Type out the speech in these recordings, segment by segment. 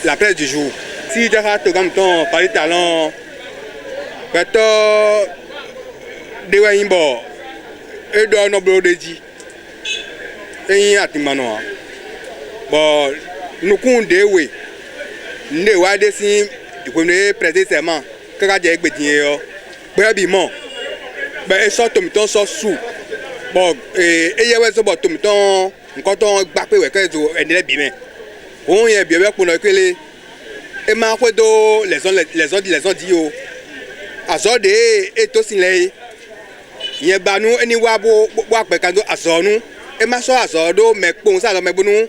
la presse du jour. Si tu as comme ton Paris Talent, tu as des wayimbo et de noble de dit. Et y a tout manoir. Bon, nous comptons des oui. Nous avons des signes du premier précisément. Quand il y a des bédiniers, bien, ben, sort tout le temps sous. Bon, et il y a des tout le temps, quand on bat, on est bien. On est bien pour nous que les. Et maintenant, les gens disent, à ça de et tout signe. Il y a banou et ni wabo wakbe kando à ça nous. Et ma soeur à ça do mais pour ça mais bon nous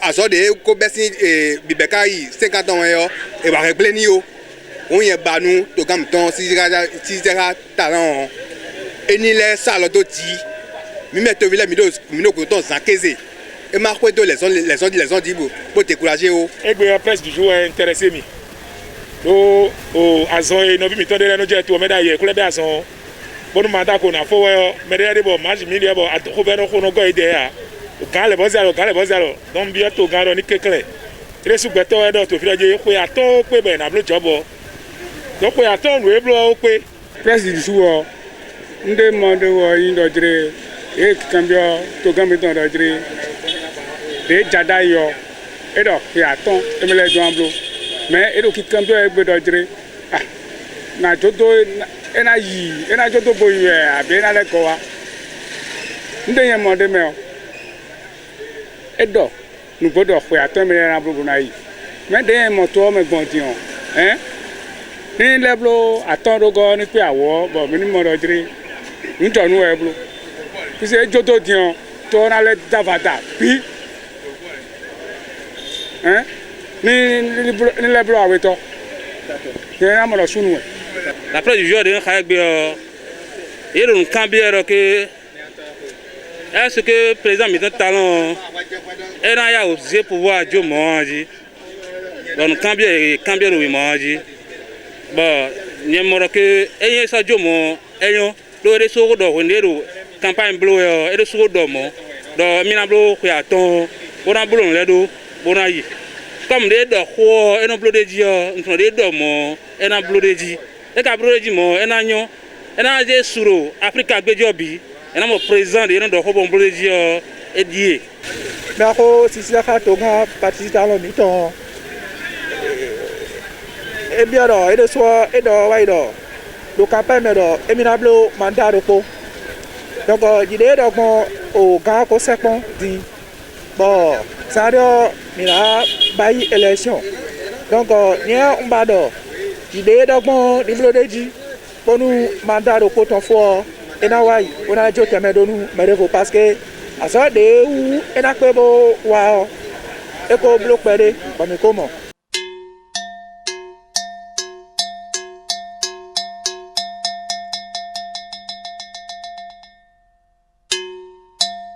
à ça de ko besi et bibekai 50 ans et va régler ni yo. On y a banou to comme ton si talent et ni les salles de ti. Mi mettre villa mi ko ton zakeze. Et ma ko les gens disent pour décourager o. Et bien presse du jour intéressé mi. Do o azon e no bi mi ton de no je to me da ye ko le be azon. Bon mandat qu'on a fait mais derrière bon match milieu bon à Robert on go idea o kan le bozalo donc bien to gan ni kekele très sugbeto e do to fi je ko ya to pe be na blo jobo do ko ya to nu e blo o pe presse du jour nde monde wo yin do jire e kambio to gambe don do jire de jada yo e do ya to e mele do amblo mais e do ki kambio e gbe do jire ah na jodo ena jodo boyu e abi na le ko wa nde yen mo de me o edo nu bodo pe ato me na bulu na yi me de yen mo to me gbon ti on ni leblo aton rogo ni pe awo bo mi ni mo do jire nto nu e bulu ki se jodo ti on to na le davada bi ni leblo aweto na mo lo sunu e. La presse du jour de il y a un cambier que est-ce que le président met un talent et il a osé pouvoir Dieu manger donc cambier oui manger bon il y a que et il ça Dieu mon et le réseau de Renero campagne bleu et le réseau de mon donc mina bleu qui attend on a bleu là do on a comme des de quoi et non bleu de Dieu on des de mon et non bleu de Dieu et kabroji mo enanyo enaje suro Africa gbejobi enamo président de ndo hobo mbroji edie nako sisi aka tonga parti talon miton e biaro e de so e do waido do campagne do eminablo mandaro po donc jide do gbon o ga ko sepon di bon sario mira bayi élection donc nia umbado idée d'ogmon diblodeji ponu mandaro poton fo enawai ona jo temedonu merevo parce que aso de u enakpebo wa eko blok pere comme comment